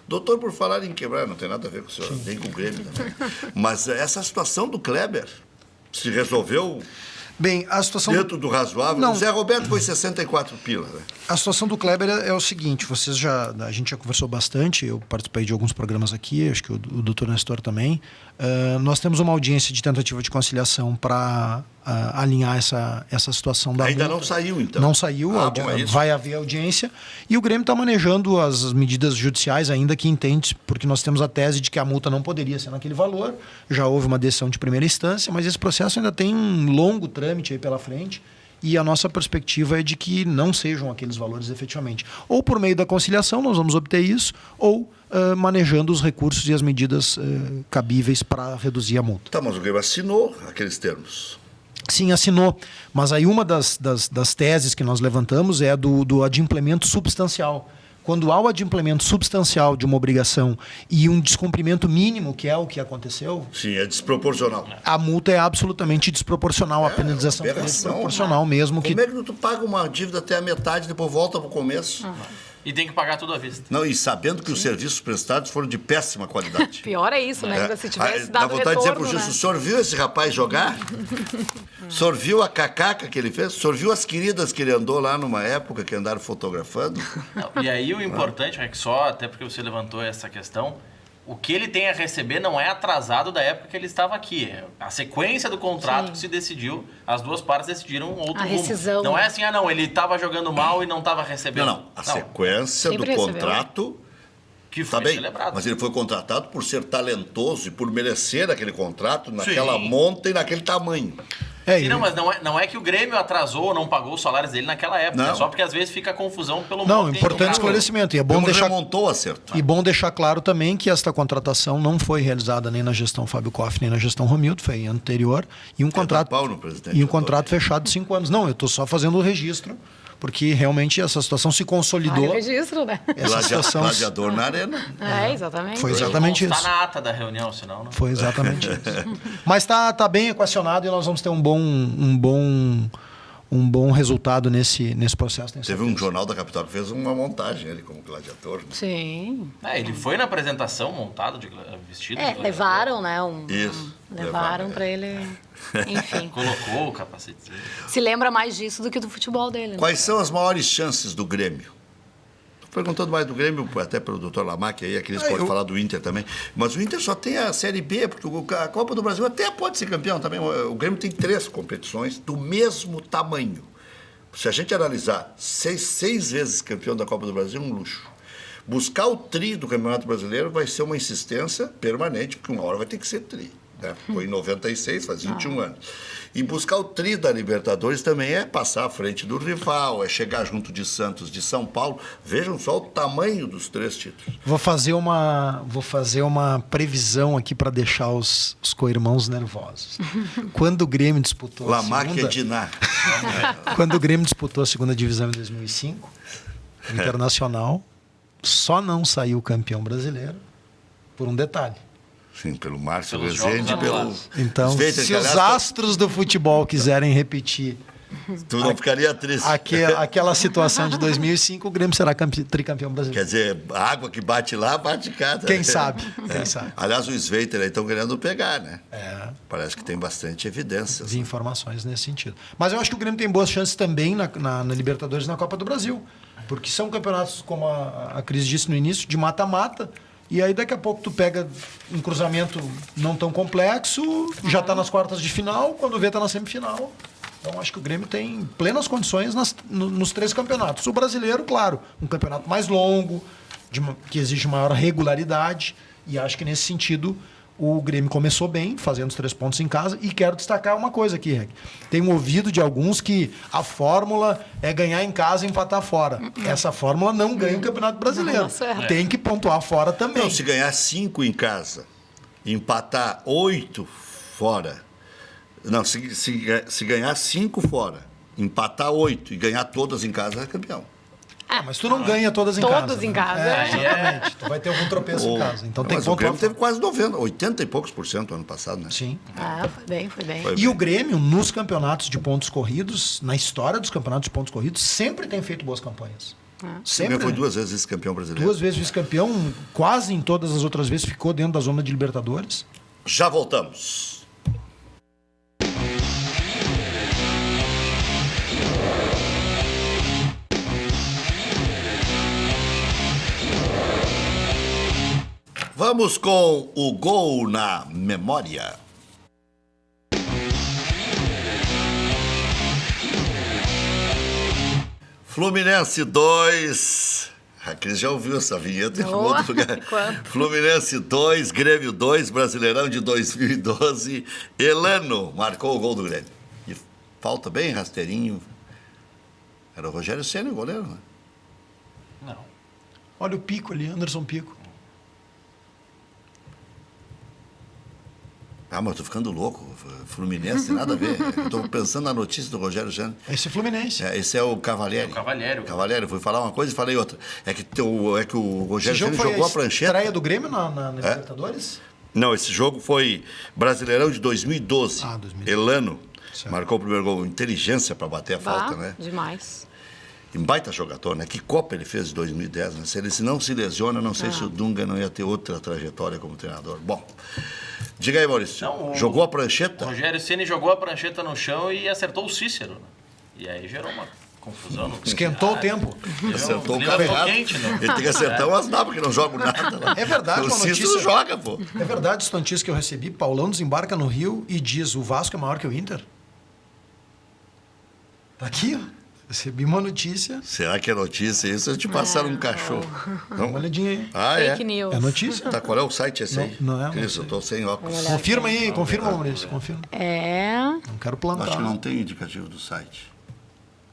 Doutor, por falar em quebrar, não tem nada a ver com o senhor, nem com o Grêmio também. Mas essa situação do Kleber se resolveu Bem, a situação... dentro do razoável. Não. O Zé Roberto foi 64 pila, né? A situação do Kleber é o seguinte, a gente já conversou bastante, eu participei de alguns programas aqui, acho que o doutor Nestor também. Nós temos uma audiência de tentativa de conciliação para alinhar essa situação da Ainda multa. não saiu, então. Não saiu, Bom, é isso. vai haver audiência. E o Grêmio está manejando as medidas judiciais ainda que entende, porque nós temos a tese de que a multa não poderia ser naquele valor, já houve uma decisão de primeira instância, mas esse processo ainda tem um longo trâmite aí pela frente. E a nossa perspectiva é de que não sejam aqueles valores efetivamente. Ou por meio da conciliação nós vamos obter isso, ou manejando os recursos e as medidas cabíveis para reduzir a multa. Tá, mas o Grêmio assinou aqueles termos. Sim, assinou. Mas aí uma das teses que nós levantamos é do adimplemento substancial. Quando há o adimplemento substancial de uma obrigação e um descumprimento mínimo, que é o que aconteceu, Sim, é desproporcional. a multa é absolutamente desproporcional, a penalização é aberração. desproporcional mesmo. Como é que tu paga uma dívida até a metade e depois volta para o começo? E tem que pagar tudo à vista. Não, e sabendo que os serviços prestados foram de péssima qualidade. Pior é isso, né? Ainda se tivesse Dá dado vontade de dizer retorno, pro juiz, né? o senhor viu esse rapaz jogar? O senhor viu a cacaca que ele fez? O senhor viu as queridas que ele andou lá numa época que andaram fotografando? Não, e aí o importante é que só, até porque você levantou essa questão, o que ele tem a receber não é atrasado da época que ele estava aqui. É a sequência do contrato que se decidiu, as duas partes decidiram outro rumo. Rescisão. Não é assim, ele estava jogando mal e não estava recebendo. Não. A sequência do Sempre contrato... Que foi bem, celebrado. mas ele foi contratado por ser talentoso e por merecer aquele contrato naquela monta e naquele tamanho. Sim, não, mas não é que o Grêmio atrasou ou não pagou os salários dele naquela época. Não. É só porque às vezes fica confusão pelo Não, monte importante esclarecimento. E é bom deixar... remontou o acerto. E bom deixar claro também que esta contratação não foi realizada nem na gestão Fábio Koff, nem na gestão Romildo, foi anterior. E um contrato fechado de 5 anos. Não, eu estou só fazendo o registro, porque realmente essa situação se consolidou. O registro, né? Essa situação Gladiador na arena. Exatamente. foi exatamente isso. Está na ata da reunião, senão não. Foi exatamente isso. Mas tá bem equacionado e nós vamos ter um bom resultado nesse processo. Teve um jornal da capital que fez uma montagem ele como gladiador. Né? Sim. Ele foi na apresentação montado de vestido. De gladiador. Levaram, né? Isso. Levaram para ele. Enfim. Colocou o capacete. Se lembra mais disso do que do futebol dele. Né? Quais são as maiores chances do Grêmio? Estou perguntando mais do Grêmio, até pelo doutor Lamac aí, aqui eles podem falar do Inter também. Mas o Inter só tem a Série B, porque a Copa do Brasil até pode ser campeão também. O Grêmio tem 3 competições do mesmo tamanho. Se a gente analisar, 6 vezes campeão da Copa do Brasil é um luxo. Buscar o tri do Campeonato Brasileiro vai ser uma insistência permanente, porque uma hora vai ter que ser tri. Né? Foi em 96, faz 21 anos. E buscar o tri da Libertadores também é passar à frente do rival, é chegar junto de Santos, de São Paulo. Vejam só o tamanho dos 3 títulos. Vou fazer uma previsão aqui para deixar os co-irmãos nervosos. Quando o Grêmio disputou Quando o Grêmio disputou a segunda divisão em 2005, o Internacional só não saiu campeão brasileiro por um detalhe. Sim, pelo Márcio Pelos Rezende e pelo... Então, Sveiter, se os astros do futebol quiserem repetir tu não ficaria triste. aquela situação de 2005, o Grêmio será tricampeão brasileiro. Quer dizer, a água que bate lá, bate cá. Quem sabe? Aliás, o Sveiter aí estão querendo pegar, né? Parece que tem bastante evidências. Vi informações nesse sentido. Mas eu acho que o Grêmio tem boas chances também na Libertadores e na Copa do Brasil. Porque são campeonatos, como a Cris disse no início, de mata-mata. E aí daqui a pouco tu pega um cruzamento não tão complexo, já está nas quartas de final, quando vê está na semifinal. Então acho que o Grêmio tem plenas condições nos 3 campeonatos. O brasileiro, claro, um campeonato mais longo, que exige maior regularidade. E acho que nesse sentido o Grêmio começou bem, fazendo os 3 pontos em casa. E quero destacar uma coisa aqui, Reg. Tenho ouvido de alguns que a fórmula é ganhar em casa e empatar fora. Essa fórmula não ganha o Campeonato Brasileiro. Tem que pontuar fora também. Não, se ganhar 5 em casa, empatar 8 fora. Não, se ganhar 5 fora, empatar 8 e ganhar todas em casa, é campeão. Mas tu não ganha todas em casa. Todas em casa. Exatamente. Tu vai ter algum tropeço em casa. Então tem que pontuar. O Grêmio teve quase 80 e poucos % ano passado, né? Sim. Foi bem. E o Grêmio, nos campeonatos de pontos corridos, na história dos campeonatos de pontos corridos, sempre tem feito boas campanhas. Sempre. O Grêmio foi 2 vezes vice-campeão brasileiro. 2 vezes vice-campeão, quase em todas as outras vezes ficou dentro da zona de Libertadores. Já voltamos. Vamos com o gol na memória. Fluminense 2. A Cris já ouviu essa vinheta em outro lugar. Fluminense 2, Grêmio 2, Brasileirão de 2012. Elano marcou o gol do Grêmio. E falta bem rasteirinho. Era o Rogério Ceni, o goleiro, né? Não. Olha o Pico ali, Anderson Pico. Mas eu tô ficando louco. Fluminense tem nada a ver. Eu tô pensando na notícia do Rogério Ceni. Esse é Fluminense. Esse é o Cavalieri. Cavalieri, fui falar uma coisa e falei outra. É que o Rogério Ceni jogou a prancheta. Estreia do Grêmio na Libertadores? Não, esse jogo foi Brasileirão de 2012. 2012. Elano marcou o primeiro gol. Inteligência para bater a falta, né? Demais. E baita jogador, né? Que Copa ele fez em 2010, né? Se ele não se lesiona, não sei se o Dunga não ia ter outra trajetória como treinador. Bom, diga aí, Maurício. Jogou a prancheta? O Rogério Ceni jogou a prancheta no chão e acertou o Cícero. E aí gerou uma Confusão no Esquentou o tempo. Acertou o clima cara ficou errado. quente, né? Ele tem que acertar umas nabas, porque não jogam nada lá. É verdade, O uma Cícero notícia- joga, pô. É verdade, essa notícia que eu recebi. Paulão desembarca no Rio e diz: o Vasco é maior que o Inter. Tá aqui, ó. Recebi uma notícia. Será que é notícia isso? Eles te passaram um cachorro. Dá Não? uma olhadinha aí. Ah, Fake é? news. É notícia? Tá, qual é o site esse aí? Não é, não Cris, sei. eu tô sem óculos. Confirma aí, confirma, Maurício. Confirma. É. Não quero plantar. Acho que não tem indicativo do site.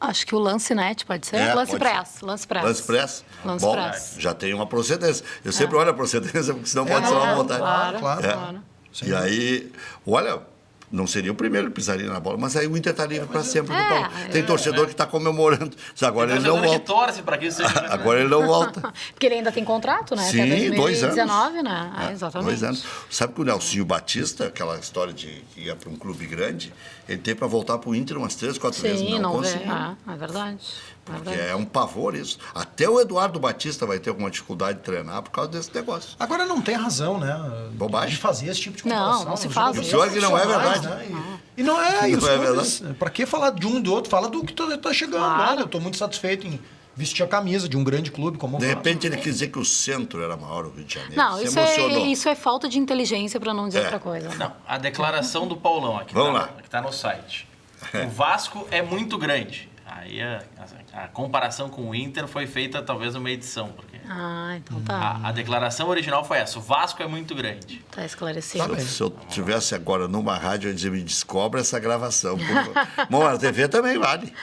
Acho que o Lance Net pode ser? É, Lance pode Press. Lance Press. Lance Press? Lance Bom, Press. já tem uma procedência. Eu sempre olho a procedência, porque senão pode ser uma montagem. Claro. É. E aí, olha, não seria o primeiro que pisaria na bola, mas aí o Inter tá livre para sempre do Paulo. Tem torcedor que está comemorando. Agora ele não Torcedor que volta. torce pra que isso seja. Agora ele não volta. Porque ele ainda tem contrato, né? Sim, Até 2 anos. 2019, né? É, Exatamente. 2 anos. Sabe que o Nelsinho Batista, aquela história de que ia para um clube grande, ele teve para voltar para o Inter umas 3, 4 vezes. Sim, não vê. conseguiu. É verdade. É Porque verdade. é um pavor isso. Até o Eduardo Batista vai ter alguma dificuldade de treinar por causa desse negócio. Agora não tem razão, né? Bobagem. De fazer esse tipo de Não, comparação. não se Os faz jogadores isso. E o pior é que não é profissionais, verdade. né? E não é, e Não os é clubes, pra que falar de um e do outro? Fala do que tá chegando. Claro. Olha, eu tô muito satisfeito em vestir a camisa de um grande clube como o De Vasco. repente ele quis dizer que o centro era maior, o Rio de Janeiro. Não, Se isso emocionou. isso é falta de inteligência, para não dizer É. outra coisa. Não, a declaração do Paulão aqui, Vamos lá. que tá no site. O Vasco é muito grande. Aí a comparação com o Inter foi feita talvez numa edição, porque Ah, então tá. a declaração original foi essa: o Vasco é muito grande. Tá esclarecido. Tá bem. Se eu tivesse agora numa rádio, eu ia dizer, me descobre essa gravação. por favor. Bom, a TV também vale.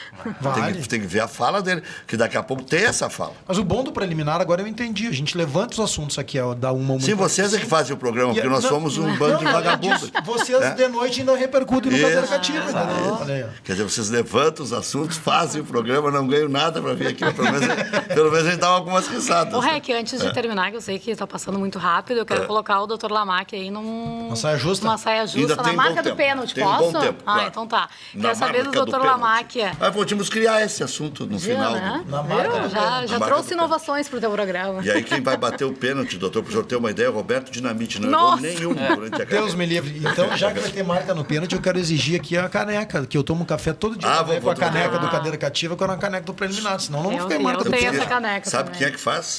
Vale. Tem que ver a fala dele, que daqui a pouco tem essa fala. Mas o bom do preliminar, agora eu entendi. A gente levanta os assuntos aqui, ó, dá uma Sim, vocês é que fazem o programa, porque nós Não, somos um bando de vagabundos. Vocês É. de noite ainda repercutem no Isso. cadeira cativa. Entendeu? Olha aí, ó. Quer dizer, vocês levantam os assuntos, fazem o programa, não ganham nada para vir aqui. Pelo menos a gente dá algumas risadas. Ô, Rec, antes de terminar, que eu sei que tá passando muito rápido, eu quero colocar o Dr. Lamac aí Uma saia justa? Uma saia justa Ainda na tem marca bom do tempo. pênalti, Tem um posso? bom tempo, Ah, claro. então tá. Na Quero saber marca do do Dr. pênalti. Lamac. Ah, podíamos criar esse assunto no final. Né? Na marca Viu? do Já marca do trouxe pênalti. inovações pro teu programa. E aí quem vai bater o pênalti, doutor, para o senhor ter uma ideia, é o Roberto Dinamite. Não Nossa! errou nenhum durante a carreira. Deus me livre. Então, já que vai ter marca no pênalti, eu quero exigir aqui a caneca, que eu tomo café todo dia Ah, também vou com a caneca tomar. do cadeira cativa, com a caneca do preliminar, senão não Eu- vou ficar em marca eu do tenho pênalti. essa caneca Sabe também. quem é que faz?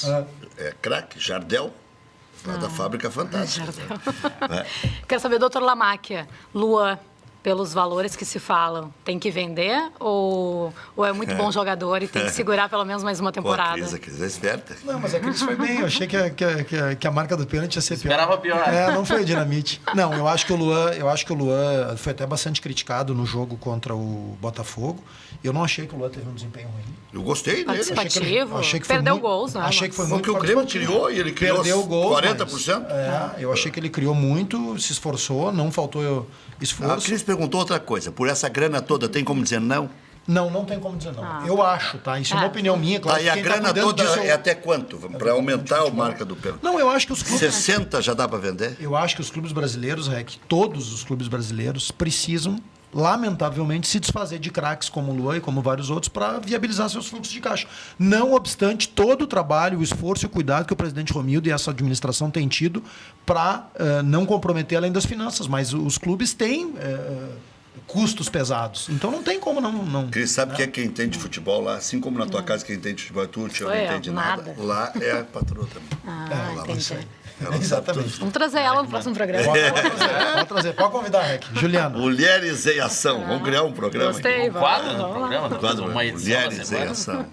É craque, Jardel, lá da Fábrica Fantástica. É. Quero saber, doutor Lamáquia, Luan, pelos valores que se falam, tem que vender ou é muito bom jogador e tem que segurar pelo menos mais uma Pô, temporada? a Cris é esperta. Não, mas a Cris foi bem. Eu achei que a marca do pênalti ia ser pior. Esperava pior. É, não foi o Dinamite. Não, eu acho que o Luan foi até bastante criticado no jogo contra o Botafogo. Eu não achei que o Luan teve um desempenho ruim. Eu gostei dele. Participativo. Achei que foi Perdeu muito- gols, né? Achei que foi Mas muito o que o Grêmio participativo. criou, e ele criou Perdeu gols, 40%. mas, eu achei que ele criou muito, se esforçou, não faltou A esforço. Cris perguntou outra coisa. Por essa grana toda, tem como dizer não? Não tem como dizer não. Eu acho, tá? Isso é uma opinião minha, claro. Tá, e a quem tá grana cuidando toda disso é até quanto? Para aumentar a marca do pênalti. Não, eu acho que os clubes... 60 já dá para vender? Eu acho que os clubes brasileiros, Rec, todos os clubes brasileiros precisam, lamentavelmente, se desfazer de craques como o Luan e como vários outros para viabilizar seus fluxos de caixa. Não obstante todo o trabalho, o esforço e o cuidado que o presidente Romildo e essa administração têm tido para não comprometer além das finanças. Mas os clubes têm custos pesados. Então não tem como não... Cris, sabe quem é quem entende de futebol lá? Assim como na tua casa quem entende de futebol, tu não Sou eu, entende nada. nada. Lá é a patroa também. Lá vai entendi. sair. Ela sabe Exatamente. tudo. Vamos trazer ela no próximo programa. Pode trazer. Pode convidar, Rec. Juliana. Mulheres em Ação. Vamos criar um programa aqui. Gostei, Quadro no vamos lá. programa, Quadro, uma edição da Mulheres em semana. Ação.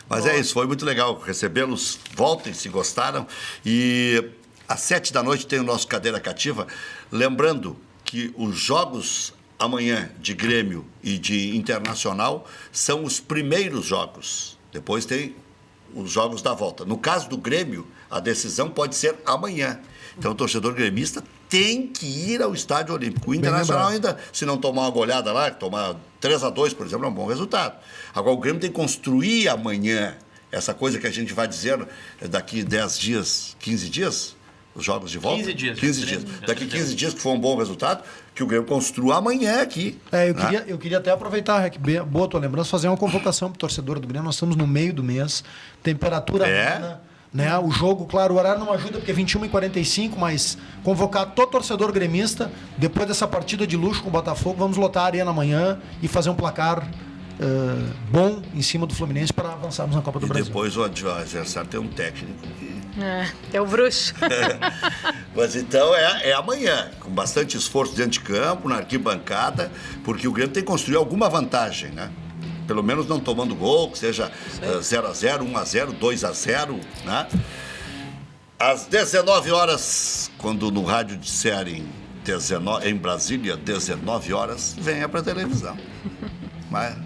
Mas é isso, foi muito legal recebê-los. Voltem se gostaram. E às 7 da noite tem o nosso Cadeira Cativa. Lembrando que os jogos amanhã de Grêmio e de Internacional são os primeiros jogos. Depois tem os jogos da volta. No caso do Grêmio, a decisão pode ser amanhã. Então o torcedor gremista tem que ir ao Estádio Olímpico. O Internacional ainda, se não tomar uma goleada lá, tomar 3-2, por exemplo, é um bom resultado. Agora o Grêmio tem que construir amanhã essa coisa que a gente vai dizer daqui 10 dias, 15 dias, os jogos de volta. 15 dias. 15 dias. Daqui 15 dias, que for um bom resultado, que o Grêmio construa amanhã aqui. Eu queria até aproveitar, Rec, boa tua lembrança, fazer uma convocação para o torcedor do Grêmio. Nós estamos no meio do mês, temperatura amena, né? O jogo, claro, o horário não ajuda porque é 21h45, mas convocar todo torcedor gremista, depois dessa partida de luxo com o Botafogo, vamos lotar a arena amanhã e fazer um placar bom em cima do Fluminense para avançarmos na Copa do Brasil. E depois o adversário tem um técnico que... É o bruxo. Mas então é amanhã, com bastante esforço dentro de campo, na arquibancada, porque o Grêmio tem que construir alguma vantagem, né? Pelo menos não tomando gol, que seja 0-0, 1-0, 2-0, né? Às 19 horas, quando no rádio disserem em Brasília, 19 horas, venha para a televisão. Mas